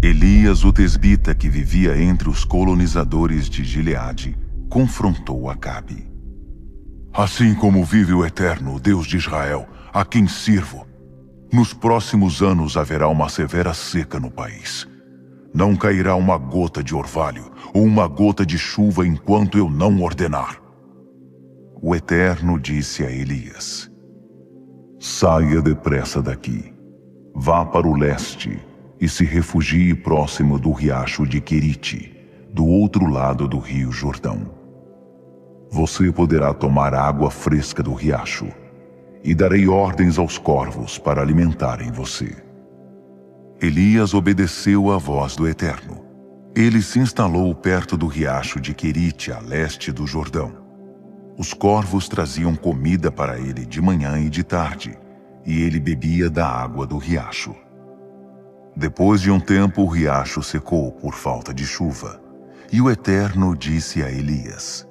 Elias, o tesbita que vivia entre os colonizadores de Gileade, confrontou Acabe. Assim como vive o Eterno, o Deus de Israel, a quem sirvo, nos próximos anos haverá uma severa seca no país. Não cairá uma gota de orvalho ou uma gota de chuva enquanto eu não ordenar. O Eterno disse a Elias: saia depressa daqui, vá para o leste e se refugie próximo do riacho de Querite, do outro lado do rio Jordão. Você poderá tomar água fresca do riacho, e darei ordens aos corvos para alimentarem você. Elias obedeceu à voz do Eterno. Ele se instalou perto do riacho de Querite, a leste do Jordão. Os corvos traziam comida para ele de manhã e de tarde, e ele bebia da água do riacho. Depois de um tempo, o riacho secou por falta de chuva, e o Eterno disse a Elias: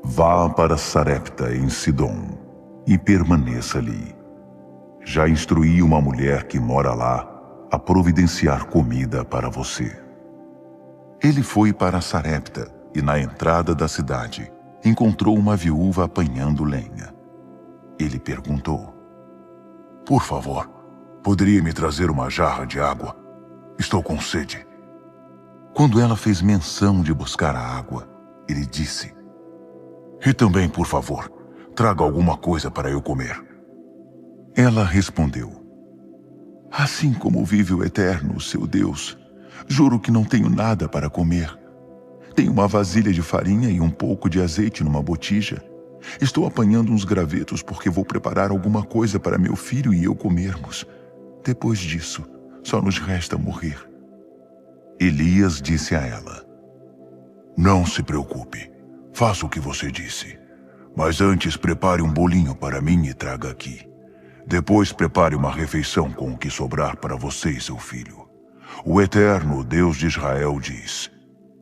vá para Sarepta, em Sidom, e permaneça ali. Já instruí uma mulher que mora lá a providenciar comida para você. Ele foi para Sarepta, e na entrada da cidade, encontrou uma viúva apanhando lenha. Ele perguntou: por favor, poderia me trazer uma jarra de água? Estou com sede. Quando ela fez menção de buscar a água, ele disse: e também, por favor, traga alguma coisa para eu comer. Ela respondeu: assim como vive o Eterno, seu Deus, juro que não tenho nada para comer. Tenho uma vasilha de farinha e um pouco de azeite numa botija. Estou apanhando uns gravetos porque vou preparar alguma coisa para meu filho e eu comermos. Depois disso, só nos resta morrer. Elias disse a ela: não se preocupe, faça o que você disse. Mas antes prepare um bolinho para mim e traga aqui. Depois prepare uma refeição com o que sobrar para você e seu filho. O Eterno, o Deus de Israel, diz: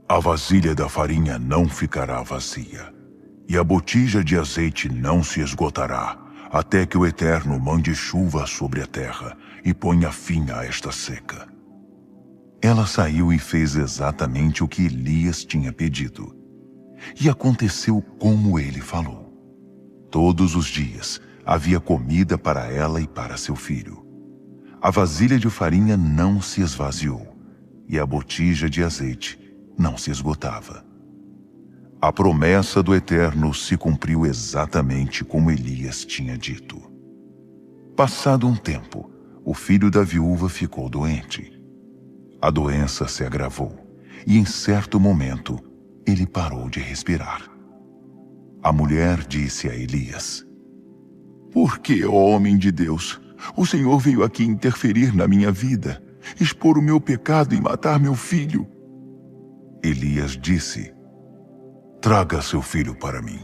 a vasilha da farinha não ficará vazia, e a botija de azeite não se esgotará, até que o Eterno mande chuva sobre a terra e ponha fim a esta seca. Ela saiu e fez exatamente o que Elias tinha pedido. E aconteceu como ele falou. Todos os dias havia comida para ela e para seu filho. A vasilha de farinha não se esvaziou, e a botija de azeite não se esgotava. A promessa do Eterno se cumpriu exatamente como Elias tinha dito. Passado um tempo, o filho da viúva ficou doente. A doença se agravou, e em certo momento, ele parou de respirar. A mulher disse a Elias: por que, ó homem de Deus, o Senhor veio aqui interferir na minha vida, expor o meu pecado e matar meu filho? Elias disse: traga seu filho para mim.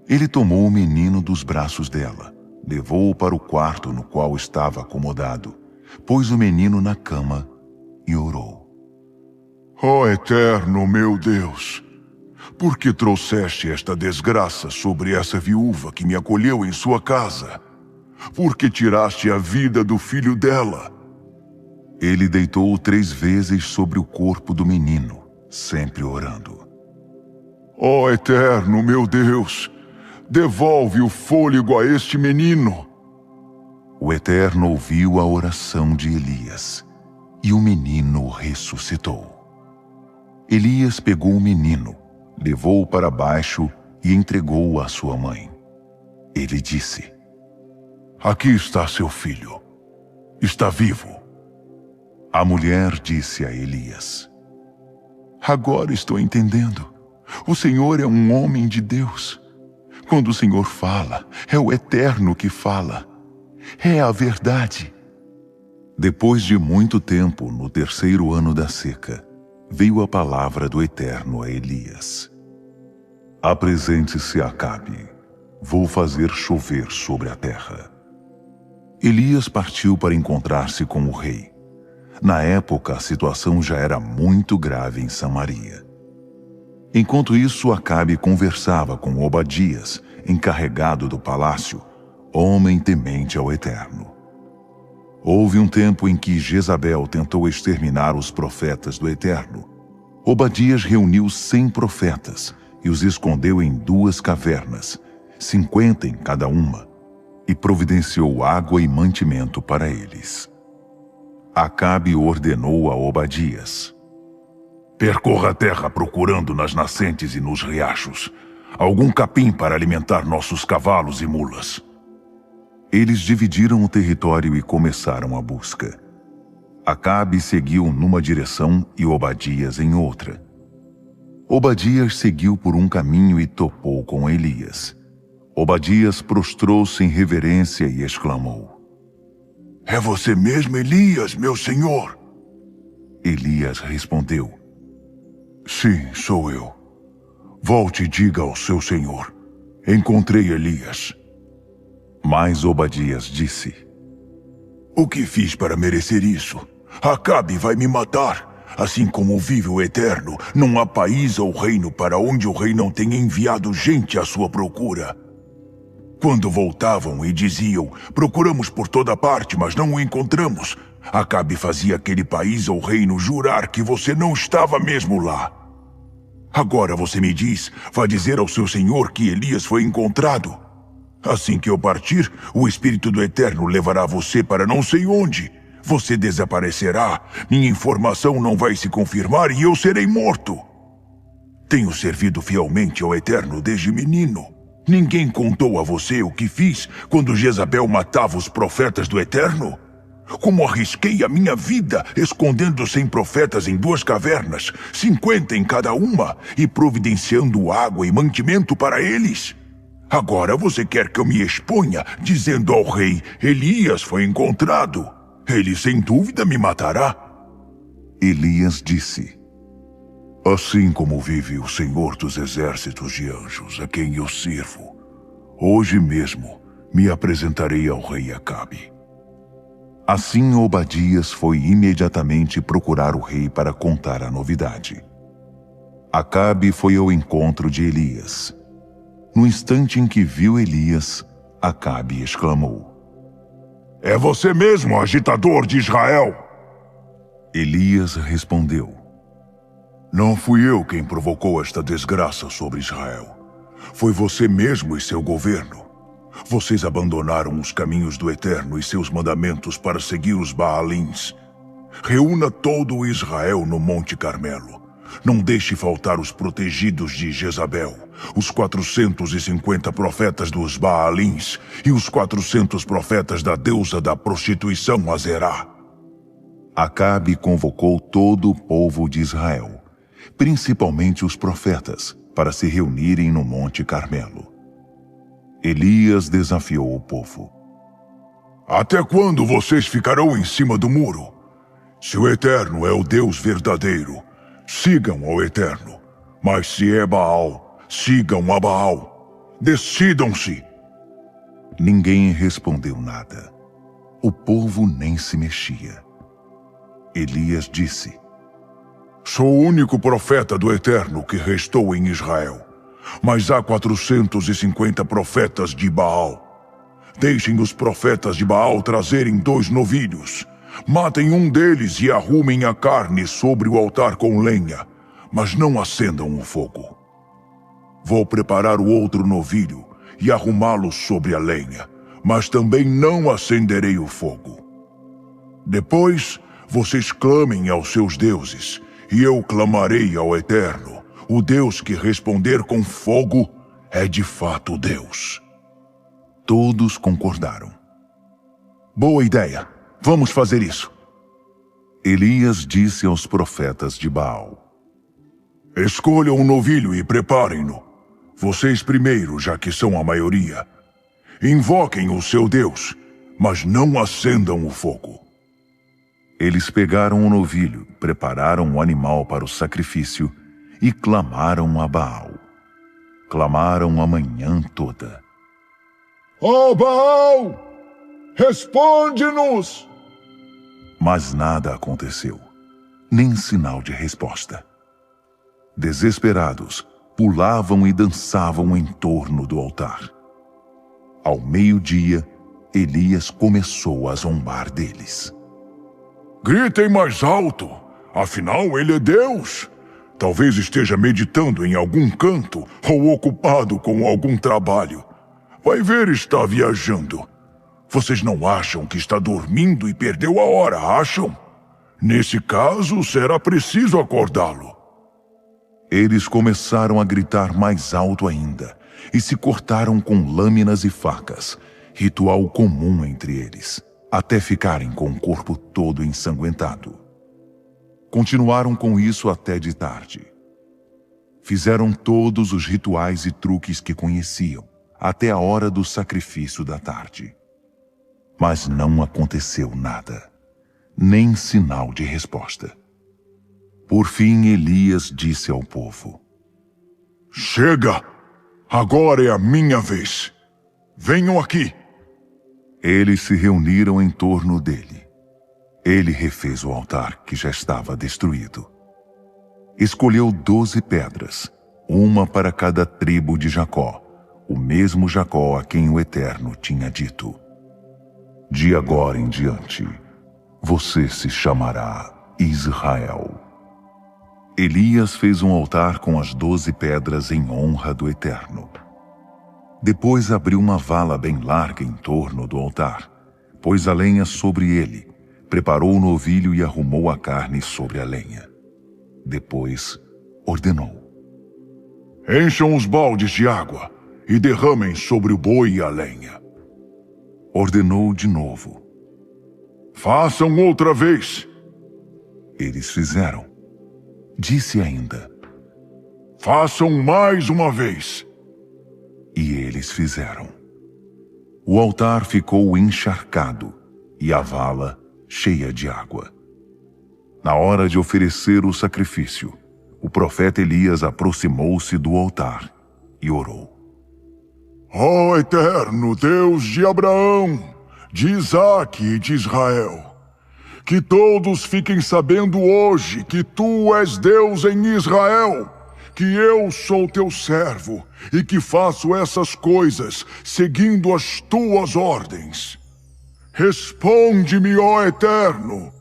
Ele tomou o menino dos braços dela, levou-o para o quarto no qual estava acomodado, pôs o menino na cama e orou: ó Eterno, meu Deus, por que trouxeste esta desgraça sobre essa viúva que me acolheu em sua casa? Por que tiraste a vida do filho dela? Ele deitou-o 3 vezes sobre o corpo do menino, sempre orando: ó Eterno, meu Deus, devolve o fôlego a este menino. O Eterno ouviu a oração de Elias, e o menino ressuscitou. Elias pegou o menino, levou-o para baixo e entregou-o à sua mãe. Ele disse: aqui está seu filho. Está vivo. A mulher disse a Elias: agora estou entendendo. O Senhor é um homem de Deus. Quando o Senhor fala, é o Eterno que fala. É a verdade. Depois de muito tempo, no 3º ano da seca, veio a palavra do Eterno a Elias: apresente-se a Acabe. Vou fazer chover sobre a terra. Elias partiu para encontrar-se com o rei. Na época, a situação já era muito grave em Samaria. Enquanto isso, Acabe conversava com Obadias, encarregado do palácio, homem temente ao Eterno. Houve um tempo em que Jezabel tentou exterminar os profetas do Eterno. Obadias reuniu 100 profetas e os escondeu em 2 cavernas, 50 em cada uma, e providenciou água e mantimento para eles. Acabe ordenou a Obadias: percorra a terra procurando nas nascentes e nos riachos algum capim para alimentar nossos cavalos e mulas. Eles dividiram o território e começaram a busca. Acabe seguiu numa direção e Obadias em outra. Obadias seguiu por um caminho e topou com Elias. Obadias prostrou-se em reverência e exclamou: é você mesmo, Elias, meu senhor? Elias respondeu: sim, sou eu. Volte e diga ao seu senhor: encontrei Elias. Mas Obadias disse: o que fiz para merecer isso? Acabe vai me matar. Assim como vive o Eterno, não há país ou reino para onde o rei não tenha enviado gente à sua procura. Quando voltavam e diziam: procuramos por toda parte, mas não o encontramos, Acabe fazia aquele país ou reino jurar que você não estava mesmo lá. Agora você me diz, vai dizer ao seu senhor que Elias foi encontrado. Assim que eu partir, o Espírito do Eterno levará você para não sei onde. Você desaparecerá, minha informação não vai se confirmar e eu serei morto. Tenho servido fielmente ao Eterno desde menino. Ninguém contou a você o que fiz quando Jezabel matava os profetas do Eterno? Como arrisquei a minha vida escondendo 100 profetas em 2 cavernas, 50 em cada uma, e providenciando água e mantimento para eles? Agora você quer que eu me exponha, dizendo ao rei: Elias foi encontrado. Ele sem dúvida me matará. Elias disse: assim como vive o Senhor dos exércitos de anjos, a quem eu sirvo, hoje mesmo me apresentarei ao rei Acabe. Assim Obadias foi imediatamente procurar o rei para contar a novidade. Acabe foi ao encontro de Elias. No instante em que viu Elias, Acabe exclamou: é você mesmo, agitador de Israel? Elias respondeu: não fui eu quem provocou esta desgraça sobre Israel. Foi você mesmo e seu governo. Vocês abandonaram os caminhos do Eterno e seus mandamentos para seguir os Baalins. Reúna todo o Israel no Monte Carmelo. Não deixe faltar os protegidos de Jezabel, os 450 profetas dos Baalins e os 400 profetas da deusa da prostituição Azerá. Acabe convocou todo o povo de Israel, principalmente os profetas, para se reunirem no Monte Carmelo. Elias desafiou o povo: até quando vocês ficarão em cima do muro? Se o Eterno é o Deus verdadeiro, sigam ao Eterno. Mas se é Baal, sigam a Baal. Decidam-se. Ninguém respondeu nada. O povo nem se mexia. Elias disse: sou o único profeta do Eterno que restou em Israel. Mas há 450 profetas de Baal. Deixem os profetas de Baal trazerem 2 novilhos. Matem um deles e arrumem a carne sobre o altar com lenha, mas não acendam o fogo. Vou preparar o outro novilho e arrumá-lo sobre a lenha, mas também não acenderei o fogo. Depois, vocês clamem aos seus deuses, e eu clamarei ao Eterno. O Deus que responder com fogo é de fato Deus. Todos concordaram. Boa ideia. Vamos fazer isso. Elias disse aos profetas de Baal: escolham um novilho e preparem-no. Vocês primeiro, já que são a maioria. Invoquem o seu Deus, mas não acendam o fogo. Eles pegaram o novilho, prepararam o animal para o sacrifício e clamaram a Baal. Clamaram a manhã toda: ó Baal, responde-nos! Mas nada aconteceu, nem sinal de resposta. Desesperados, pulavam e dançavam em torno do altar. Ao meio-dia, Elias começou a zombar deles. Gritem mais alto, afinal ele é Deus. Talvez esteja meditando em algum canto ou ocupado com algum trabalho. Vai ver, está viajando. Vocês não acham que está dormindo e perdeu a hora, acham? Nesse caso, será preciso acordá-lo. Eles começaram a gritar mais alto ainda e se cortaram com lâminas e facas, ritual comum entre eles, até ficarem com o corpo todo ensanguentado. Continuaram com isso até de tarde. Fizeram todos os rituais e truques que conheciam, até a hora do sacrifício da tarde. Mas não aconteceu nada, nem sinal de resposta. Por fim, Elias disse ao povo: Chega! Agora é a minha vez. Venham aqui. Eles se reuniram em torno dele. Ele refez o altar que já estava destruído. Escolheu 12 pedras, uma para cada tribo de Jacó, o mesmo Jacó a quem o Eterno tinha dito: de agora em diante, você se chamará Israel. Elias fez um altar com as 12 pedras em honra do Eterno. Depois abriu uma vala bem larga em torno do altar, pôs a lenha sobre ele, preparou o novilho e arrumou a carne sobre a lenha. Depois ordenou: Encham os baldes de água e derramem sobre o boi e a lenha. Ordenou de novo. Façam outra vez. Eles fizeram. Disse ainda: Façam mais uma vez. E eles fizeram. O altar ficou encharcado e a vala cheia de água. Na hora de oferecer o sacrifício, o profeta Elias aproximou-se do altar e orou: Ó Eterno Deus de Abraão, de Isaque e de Israel, que todos fiquem sabendo hoje que tu és Deus em Israel, que eu sou teu servo e que faço essas coisas seguindo as tuas ordens. Responde-me, ó Eterno.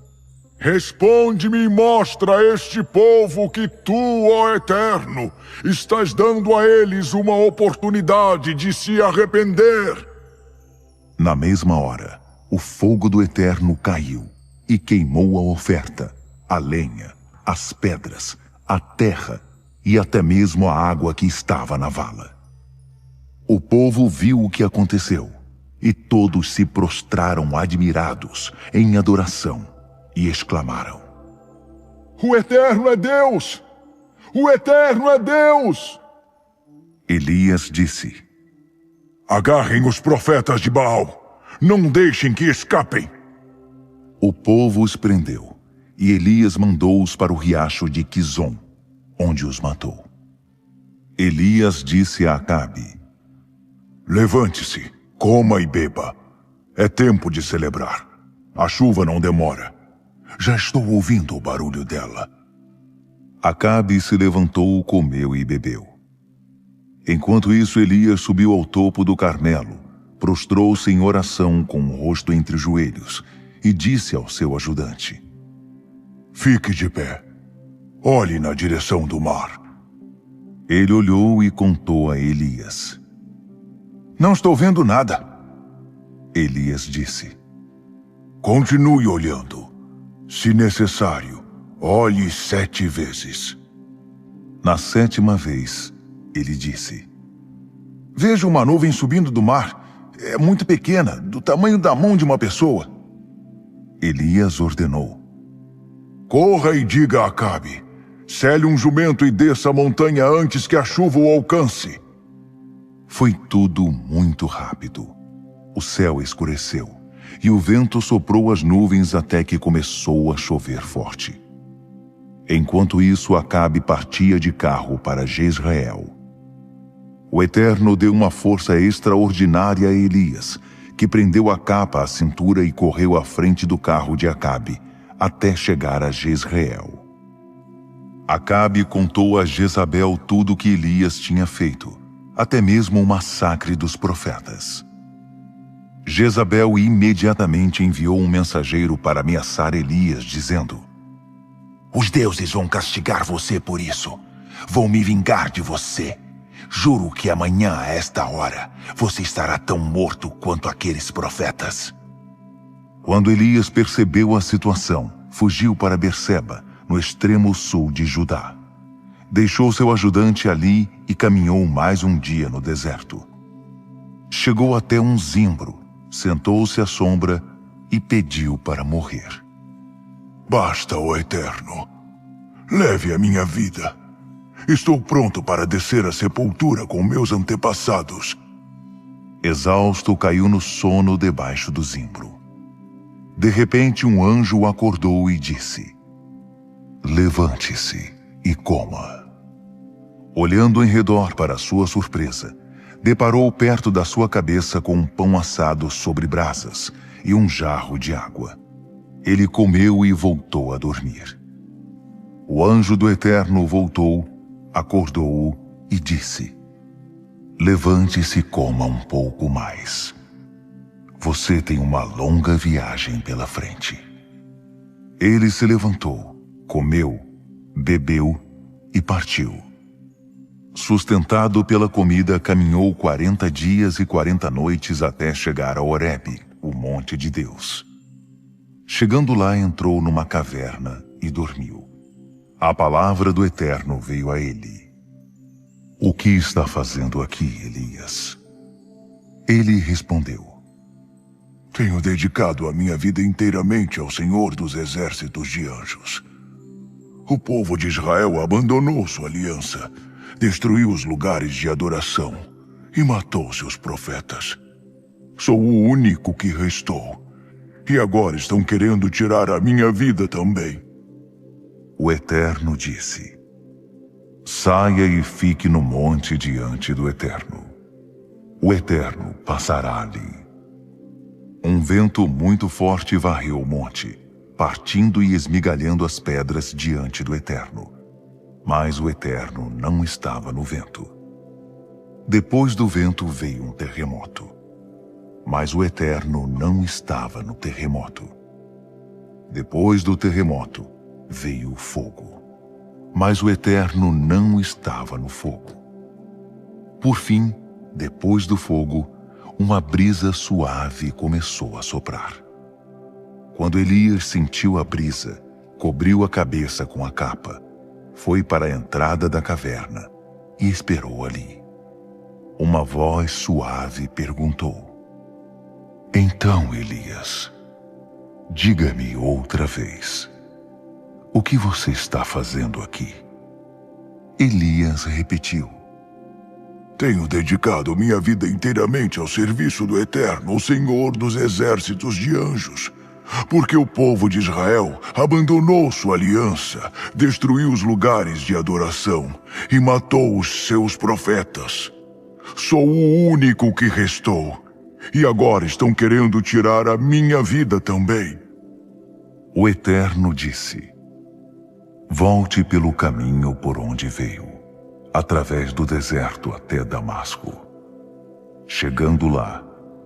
Responde-me e mostra a este povo que tu, ó Eterno, estás dando a eles uma oportunidade de se arrepender. Na mesma hora, o fogo do Eterno caiu e queimou a oferta, a lenha, as pedras, a terra e até mesmo a água que estava na vala. O povo viu o que aconteceu e todos se prostraram admirados em adoração e exclamaram: O Eterno é Deus! O Eterno é Deus! Elias disse: Agarrem os profetas de Baal, não deixem que escapem. O povo os prendeu, e Elias mandou-os para o riacho de Quizon, onde os matou. Elias disse a Acabe: Levante-se, coma e beba. É tempo de celebrar. A chuva não demora. Já estou ouvindo o barulho dela. Acabe se levantou, comeu e bebeu. Enquanto isso, Elias subiu ao topo do Carmelo, prostrou-se em oração com o rosto entre os joelhos e disse ao seu ajudante: Fique de pé. Olhe na direção do mar. Ele olhou e contou a Elias: Não estou vendo nada. Elias disse: Continue olhando. Se necessário, olhe 7 vezes. Na 7ª vez, ele disse: Vejo uma nuvem subindo do mar. É muito pequena, do tamanho da mão de uma pessoa. Elias ordenou: Corra e diga a Acabe: Cele um jumento e desça a montanha antes que a chuva o alcance. Foi tudo muito rápido. O céu escureceu e o vento soprou as nuvens até que começou a chover forte. Enquanto isso, Acabe partia de carro para Jezreel. O Eterno deu uma força extraordinária a Elias, que prendeu a capa à cintura e correu à frente do carro de Acabe, até chegar a Jezreel. Acabe contou a Jezabel tudo o que Elias tinha feito, até mesmo o massacre dos profetas. Jezabel imediatamente enviou um mensageiro para ameaçar Elias, dizendo: Os deuses vão castigar você por isso. Vão me vingar de você. Juro que amanhã, a esta hora, você estará tão morto quanto aqueles profetas. Quando Elias percebeu a situação, fugiu para Berseba, no extremo sul de Judá. Deixou seu ajudante ali e caminhou mais um dia no deserto. Chegou até um zimbro, sentou-se à sombra e pediu para morrer. Basta, ó Eterno. Leve a minha vida. Estou pronto para descer à sepultura com meus antepassados. Exausto, caiu no sono debaixo do zimbro. De repente, um anjo o acordou e disse: Levante-se e coma. Olhando em redor para sua surpresa, deparou perto da sua cabeça com um pão assado sobre brasas e um jarro de água. Ele comeu e voltou a dormir. O anjo do Eterno voltou, acordou-o e disse: Levante-se e coma um pouco mais. Você tem uma longa viagem pela frente. Ele se levantou, comeu, bebeu e partiu. Sustentado pela comida, caminhou 40 dias e 40 noites até chegar a Horebe, o monte de Deus. Chegando lá, entrou numa caverna e dormiu. A palavra do Eterno veio a ele: O que está fazendo aqui, Elias? Ele respondeu: Tenho dedicado a minha vida inteiramente ao Senhor dos exércitos de anjos. O povo de Israel abandonou sua aliança, destruiu os lugares de adoração e matou seus profetas. Sou o único que restou, e agora estão querendo tirar a minha vida também. O Eterno disse: Saia e fique no monte diante do Eterno. O Eterno passará ali. Um vento muito forte varreu o monte, partindo e esmigalhando as pedras diante do Eterno. Mas o Eterno não estava no vento. Depois do vento veio um terremoto. Mas o Eterno não estava no terremoto. Depois do terremoto veio o fogo. Mas o Eterno não estava no fogo. Por fim, depois do fogo, uma brisa suave começou a soprar. Quando Elias sentiu a brisa, cobriu a cabeça com a capa, foi para a entrada da caverna e esperou ali. Uma voz suave perguntou: Então, Elias, diga-me outra vez, o que você está fazendo aqui? Elias repetiu: Tenho dedicado minha vida inteiramente ao serviço do Eterno, o Senhor dos exércitos de anjos. Porque o povo de Israel abandonou sua aliança, destruiu os lugares de adoração e matou os seus profetas. Sou o único que restou, e agora estão querendo tirar a minha vida também. O Eterno disse: Volte pelo caminho por onde veio, através do deserto até Damasco. Chegando lá,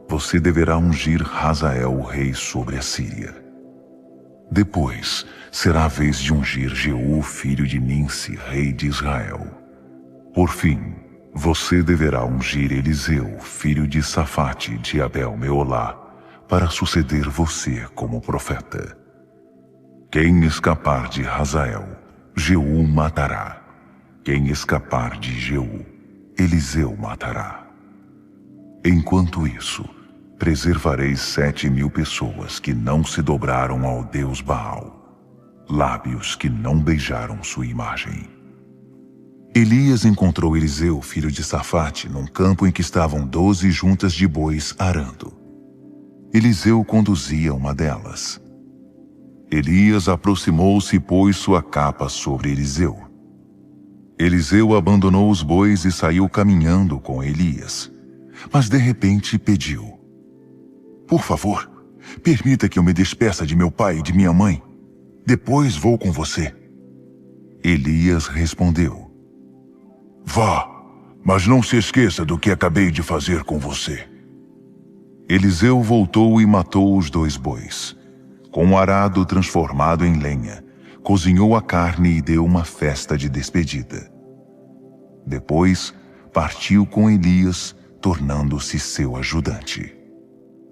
você deverá ungir Hazael, o rei sobre a Síria. Depois, será a vez de ungir Jeú, filho de Ninsi, rei de Israel. Por fim, você deverá ungir Eliseu, filho de Safate, de Abel-Meolá, para suceder você como profeta. Quem escapar de Hazael, Jeú matará. Quem escapar de Jeú, Eliseu matará. Enquanto isso, preservarei 7.000 pessoas que não se dobraram ao Deus Baal, lábios que não beijaram sua imagem. Elias encontrou Eliseu, filho de Safate, num campo em que estavam 12 juntas de bois arando. Eliseu conduzia uma delas. Elias aproximou-se e pôs sua capa sobre Eliseu. Eliseu abandonou os bois e saiu caminhando com Elias. Mas de repente pediu: Por favor, permita que eu me despeça de meu pai e de minha mãe. Depois vou com você. Elias respondeu: Vá, mas não se esqueça do que acabei de fazer com você. Eliseu voltou e matou os 2 bois. Com o arado transformado em lenha, cozinhou a carne e deu uma festa de despedida. Depois, partiu com Elias, tornando-se seu ajudante.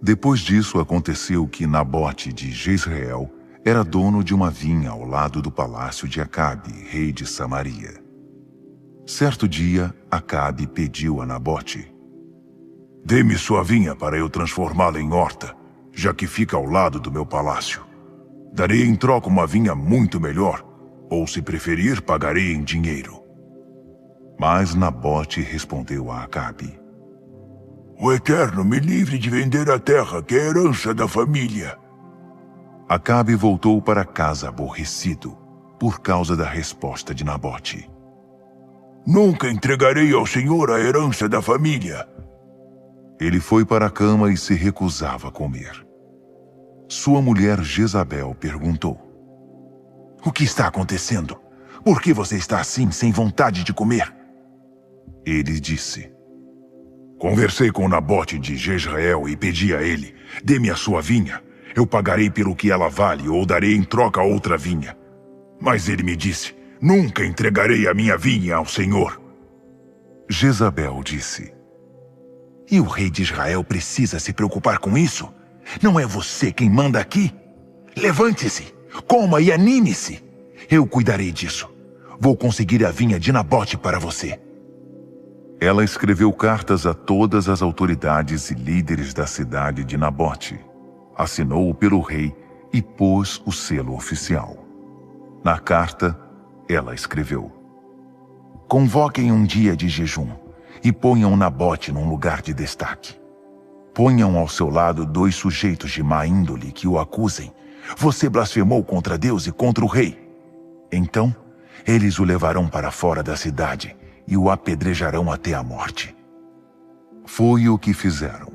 Depois disso, aconteceu que Nabote de Jezreel era dono de uma vinha ao lado do palácio de Acabe, rei de Samaria. Certo dia, Acabe pediu a Nabote: Dê-me sua vinha para eu transformá-la em horta, já que fica ao lado do meu palácio. Darei em troca uma vinha muito melhor, ou se preferir, pagarei em dinheiro. Mas Nabote respondeu a Acabe: O Eterno me livre de vender a terra, que é herança da família. Acabe voltou para casa aborrecido, por causa da resposta de Nabote. Nunca entregarei ao Senhor a herança da família. Ele foi para a cama e se recusava a comer. Sua mulher Jezabel perguntou: O que está acontecendo? Por que você está assim, sem vontade de comer? Ele disse: Conversei com Nabote de Jezreel e pedi a ele: Dê-me a sua vinha. Eu pagarei pelo que ela vale ou darei em troca outra vinha. Mas ele me disse: Nunca entregarei a minha vinha ao Senhor. Jezabel disse: E o rei de Israel precisa se preocupar com isso? Não é você quem manda aqui? Levante-se, coma e anime-se. Eu cuidarei disso. Vou conseguir a vinha de Nabote para você. Ela escreveu cartas a todas as autoridades e líderes da cidade de Nabote, assinou pelo rei e pôs o selo oficial. Na carta, ela escreveu: Convoquem um dia de jejum e ponham Nabote num lugar de destaque. Ponham ao seu lado 2 sujeitos de má índole que o acusem. Você blasfemou contra Deus e contra o rei. Então, eles o levarão para fora da cidade e o apedrejarão até a morte. Foi o que fizeram.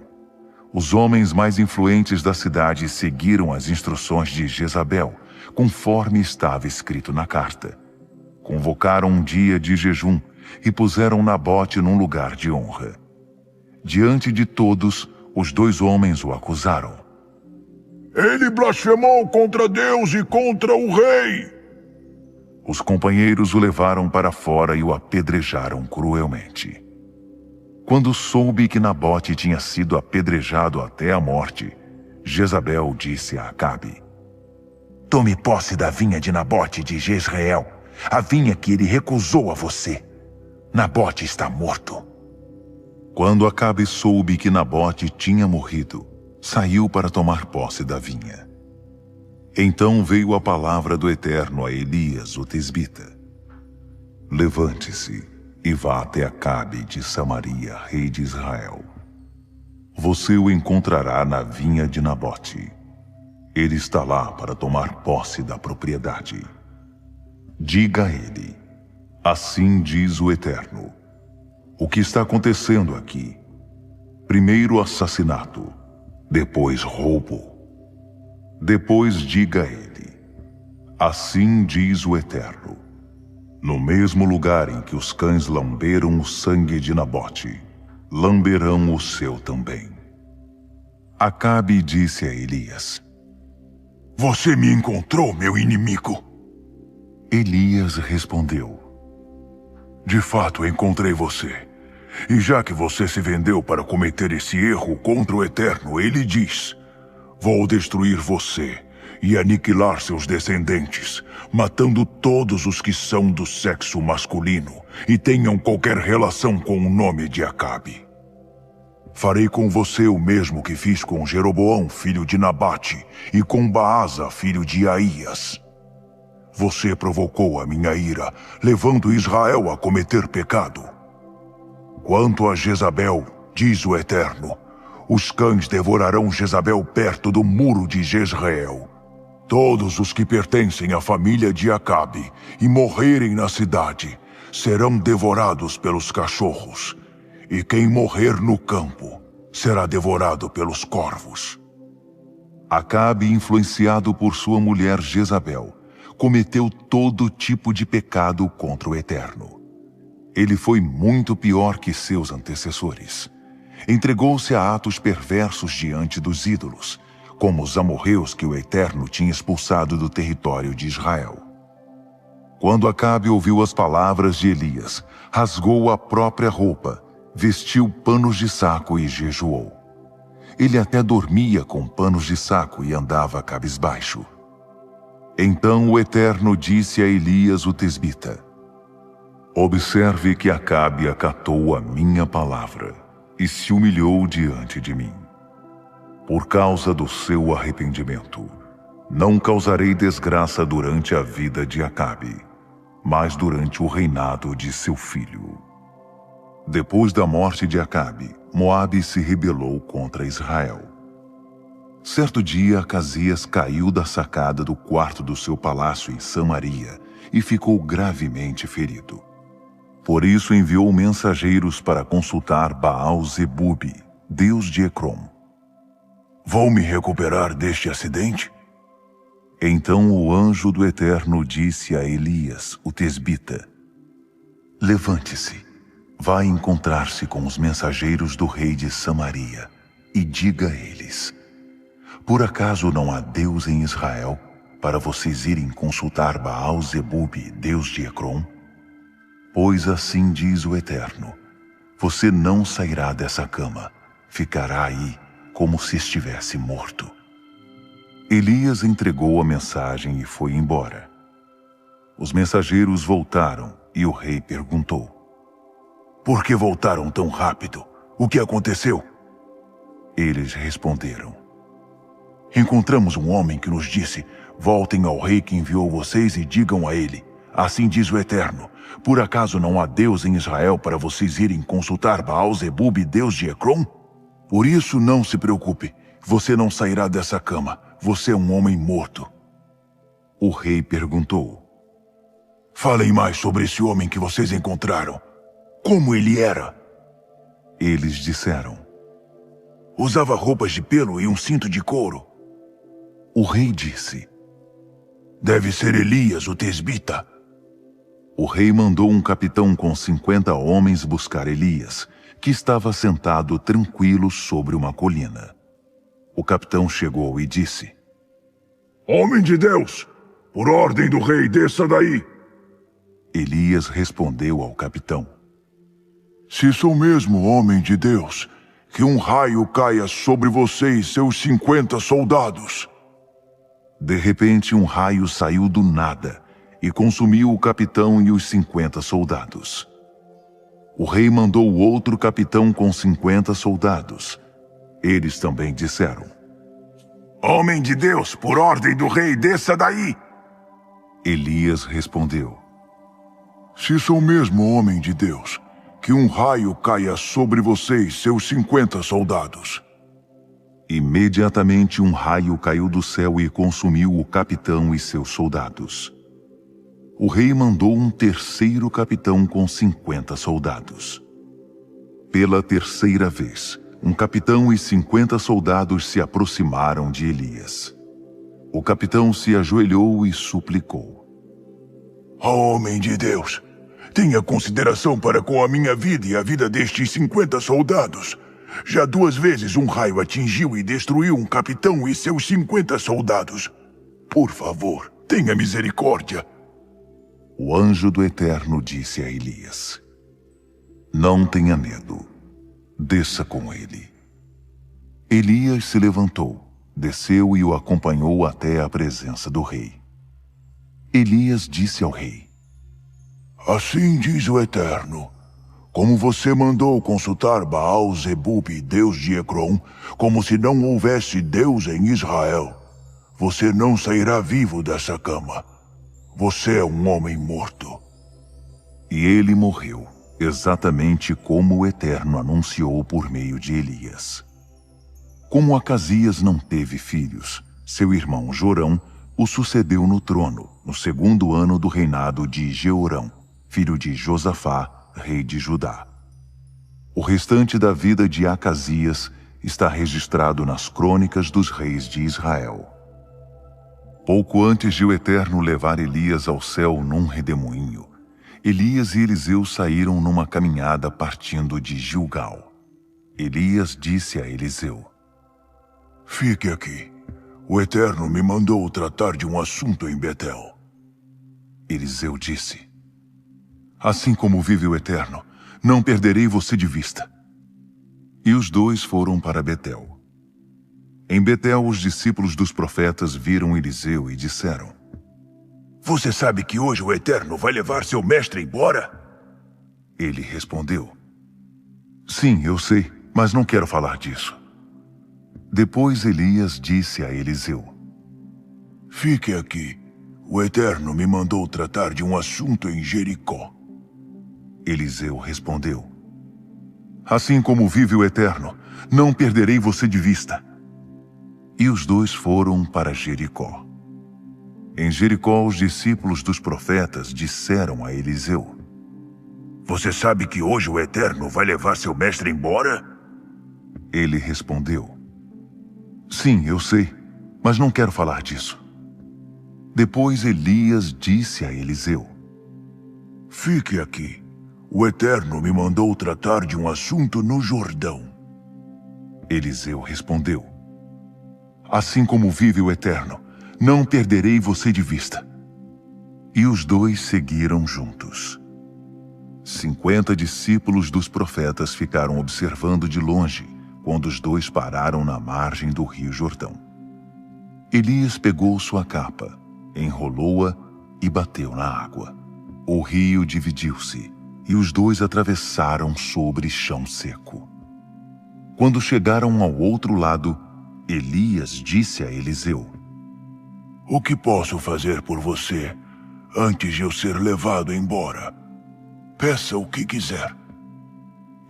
Os homens mais influentes da cidade seguiram as instruções de Jezabel, conforme estava escrito na carta. Convocaram um dia de jejum e puseram Nabote num lugar de honra. Diante de todos, os 2 homens o acusaram. Ele blasfemou contra Deus e contra o rei. Os companheiros o levaram para fora e o apedrejaram cruelmente. Quando soube que Nabote tinha sido apedrejado até a morte, Jezabel disse a Acabe: Tome posse da vinha de Nabote de Jezreel, a vinha que ele recusou a você. Nabote está morto. Quando Acabe soube que Nabote tinha morrido, saiu para tomar posse da vinha. Então veio a palavra do Eterno a Elias, o tesbita: Levante-se e vá até Acabe de Samaria, rei de Israel. Você o encontrará na vinha de Nabote. Ele está lá para tomar posse da propriedade. Diga a ele: Assim diz o Eterno: O que está acontecendo aqui? Primeiro assassinato, depois roubo. Depois diga a ele: Assim diz o Eterno: No mesmo lugar em que os cães lamberam o sangue de Nabote, lamberão o seu também. Acabe disse a Elias: Você me encontrou, meu inimigo. Elias respondeu: De fato, encontrei você. E já que você se vendeu para cometer esse erro contra o Eterno, ele diz: Vou destruir você e aniquilar seus descendentes, matando todos os que são do sexo masculino e tenham qualquer relação com o nome de Acabe. Farei com você o mesmo que fiz com Jeroboão, filho de Nabate, e com Baasa, filho de Aías. Você provocou a minha ira, levando Israel a cometer pecado. Quanto a Jezabel, diz o Eterno, os cães devorarão Jezabel perto do muro de Jezreel. Todos os que pertencem à família de Acabe e morrerem na cidade serão devorados pelos cachorros, e quem morrer no campo será devorado pelos corvos. Acabe, influenciado por sua mulher Jezabel, cometeu todo tipo de pecado contra o Eterno. Ele foi muito pior que seus antecessores. entregou-se a atos perversos diante dos ídolos, como os amorreus que o Eterno tinha expulsado do território de Israel. Quando Acabe ouviu as palavras de Elias, rasgou a própria roupa, vestiu panos de saco e jejuou. Ele até dormia com panos de saco e andava cabisbaixo. Então o Eterno disse a Elias o tesbita: observe que Acabe acatou a minha palavra e se humilhou diante de mim. Por causa do seu arrependimento, não causarei desgraça durante a vida de Acabe, mas durante o reinado de seu filho. Depois da morte de Acabe, Moabe se rebelou contra Israel. Certo dia, Acasias caiu da sacada do quarto do seu palácio em Samaria e ficou gravemente ferido. Por isso enviou mensageiros para consultar Baal-Zebubi, deus de Ecrom. Vou me recuperar deste acidente? Então o anjo do Eterno disse a Elias, o tesbita: levante-se, vá encontrar-se com os mensageiros do rei de Samaria e diga a eles: por acaso não há Deus em Israel para vocês irem consultar Baal-Zebubi, deus de Ecrom? Pois assim diz o Eterno: você não sairá dessa cama, ficará aí como se estivesse morto. Elias entregou a mensagem e foi embora. Os mensageiros voltaram e o rei perguntou: por que voltaram tão rápido? O que aconteceu? Eles responderam: encontramos um homem que nos disse: voltem ao rei que enviou vocês e digam a ele: assim diz o Eterno, por acaso não há Deus em Israel para vocês irem consultar Baal-Zebubi, deus de Ecrom? Por isso não se preocupe, você não sairá dessa cama, você é um homem morto. O rei perguntou: falem mais sobre esse homem que vocês encontraram. Como ele era? Eles disseram: usava roupas de pelo e um cinto de couro. O rei disse: deve ser Elias, o tesbita. O rei mandou um capitão com 50 homens buscar Elias, que estava sentado tranquilo sobre uma colina. O capitão chegou e disse: homem de Deus, por ordem do rei, desça daí. Elias respondeu ao capitão: se sou mesmo homem de Deus, que um raio caia sobre você e seus 50 soldados. De repente, um raio saiu do nada e consumiu o capitão e os 50 soldados. O rei mandou outro capitão com 50 soldados. Eles também disseram: homem de Deus, por ordem do rei, desça daí. Elias respondeu: se sou mesmo homem de Deus, que um raio caia sobre você e seus 50 soldados. Imediatamente um raio caiu do céu e consumiu o capitão e seus soldados. O rei mandou um terceiro capitão com 50 soldados. Pela terceira vez, um capitão e 50 soldados se aproximaram de Elias. O capitão se ajoelhou e suplicou: homem de Deus, tenha consideração para com a minha vida e a vida destes 50 soldados. Já 2 vezes um raio atingiu e destruiu um capitão e seus 50 soldados. Por favor, tenha misericórdia. O anjo do Eterno disse a Elias: não tenha medo, desça com ele. Elias se levantou, desceu e o acompanhou até a presença do rei. Elias disse ao rei: assim diz o Eterno, como você mandou consultar Baal-Zebubi, deus de Ecrom, como se não houvesse Deus em Israel, você não sairá vivo dessa cama. Você é um homem morto. E ele morreu, exatamente como o Eterno anunciou por meio de Elias. Como Acasias não teve filhos, seu irmão Jorão o sucedeu no trono, no 2º ano do reinado de Jeorão, filho de Josafá, rei de Judá. O restante da vida de Acasias está registrado nas crônicas dos reis de Israel. Pouco antes de o Eterno levar Elias ao céu num redemoinho, Elias e Eliseu saíram numa caminhada partindo de Gilgal. Elias disse a Eliseu: Fique aqui. O Eterno me mandou tratar de um assunto em Betel. Eliseu disse: Assim como vive o Eterno, não perderei você de vista. E os dois foram para Betel. Em Betel, os discípulos dos profetas viram Eliseu e disseram: Você sabe que hoje o Eterno vai levar seu mestre embora? Ele respondeu: Sim, eu sei, mas não quero falar disso. Depois Elias disse a Eliseu: Fique aqui. O Eterno me mandou tratar de um assunto em Jericó. Eliseu respondeu: Assim como vive o Eterno, não perderei você de vista. E os dois foram para Jericó. Em Jericó, os discípulos dos profetas disseram a Eliseu: Você sabe que hoje o Eterno vai levar seu mestre embora? Ele respondeu: Sim, eu sei, mas não quero falar disso. Depois Elias disse a Eliseu: Fique aqui. O Eterno me mandou tratar de um assunto no Jordão. Eliseu respondeu: Assim como vive o Eterno, não perderei você de vista. E os dois seguiram juntos. 50 discípulos dos profetas ficaram observando de longe quando os dois pararam na margem do rio Jordão. Elias pegou sua capa, enrolou-a e bateu na água. O rio dividiu-se e os dois atravessaram sobre chão seco. Quando chegaram ao outro lado, Elias disse a Eliseu: O que posso fazer por você antes de eu ser levado embora? Peça o que quiser.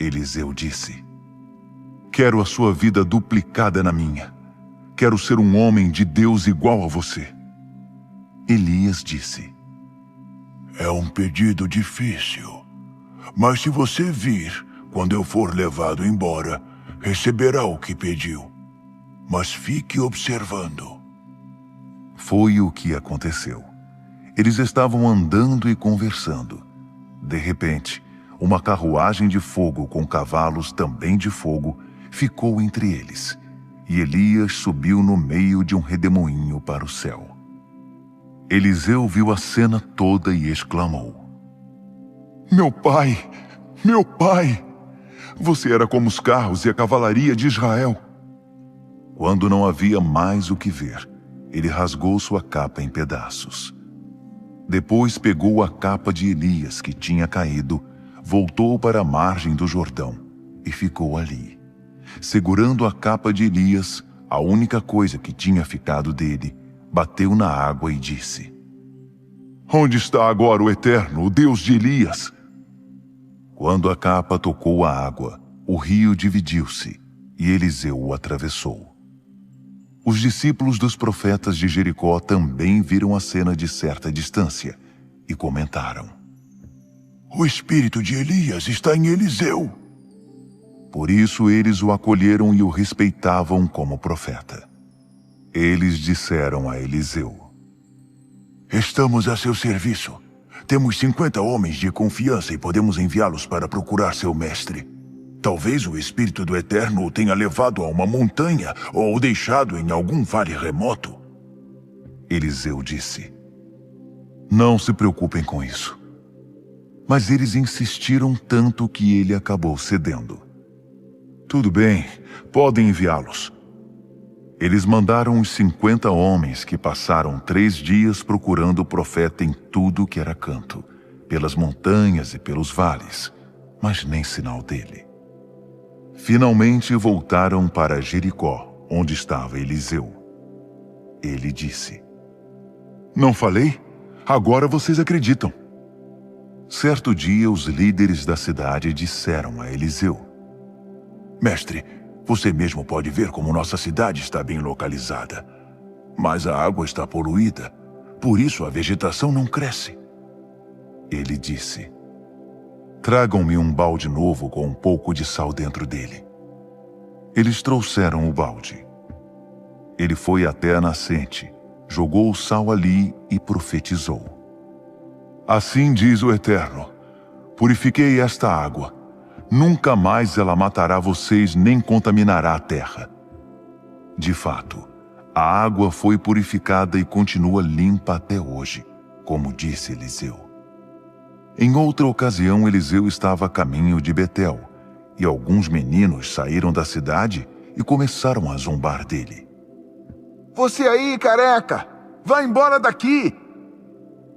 Eliseu disse: Quero a sua vida duplicada na minha. Quero ser um homem de Deus igual a você. Elias disse: É um pedido difícil, mas se você vir quando eu for levado embora, receberá o que pediu. Mas fique observando. Foi o que aconteceu. Eles estavam andando e conversando. De repente, uma carruagem de fogo com cavalos também de fogo ficou entre eles, e Elias subiu no meio de um redemoinho para o céu. Eliseu viu a cena toda e exclamou: Meu pai! Meu pai! Você era como os carros e a cavalaria de Israel. Quando não havia mais o que ver, ele rasgou sua capa em pedaços. Depois pegou a capa de Elias que tinha caído, voltou para a margem do Jordão e ficou ali. Segurando a capa de Elias, a única coisa que tinha ficado dele, bateu na água e disse: Onde está agora o Eterno, o Deus de Elias? Quando a capa tocou a água, o rio dividiu-se e Eliseu o atravessou. Os discípulos dos profetas de Jericó também viram a cena de certa distância e comentaram: O espírito de Elias está em Eliseu. Por isso eles o acolheram e o respeitavam como profeta. Eles disseram a Eliseu: Estamos a seu serviço. Temos 50 homens de confiança e podemos enviá-los para procurar seu mestre. Talvez o Espírito do Eterno o tenha levado a uma montanha ou o deixado em algum vale remoto. Eliseu disse: Não se preocupem com isso. Mas eles insistiram tanto que ele acabou cedendo. Tudo bem, podem enviá-los. Eles mandaram os 50 homens que passaram 3 dias procurando o profeta em tudo que era canto, pelas montanhas e pelos vales, mas nem sinal dele. Finalmente voltaram para Jericó, onde estava Eliseu. Ele disse: Não falei? Agora vocês acreditam. Certo dia, os líderes da cidade disseram a Eliseu: Mestre, você mesmo pode ver como nossa cidade está bem localizada. Mas a água está poluída, por isso a vegetação não cresce. Ele disse: Tragam-me um balde novo com um pouco de sal dentro dele. Eles trouxeram o balde. Ele foi até a nascente, jogou o sal ali e profetizou: Assim diz o Eterno: Purifiquei esta água. Nunca mais ela matará vocês nem contaminará a terra. De fato, a água foi purificada e continua limpa até hoje, como disse Eliseu. Em outra ocasião, Eliseu estava a caminho de Betel, e alguns meninos saíram da cidade e começaram a zombar dele. Você aí, careca! Vá embora daqui!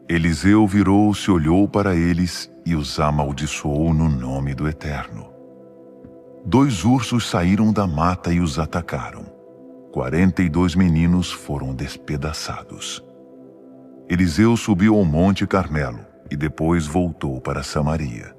Eliseu virou-se, olhou para eles e os amaldiçoou no nome do Eterno. 2 ursos saíram da mata e os atacaram. 42 meninos foram despedaçados. Eliseu subiu ao Monte Carmelo e depois voltou para Samaria.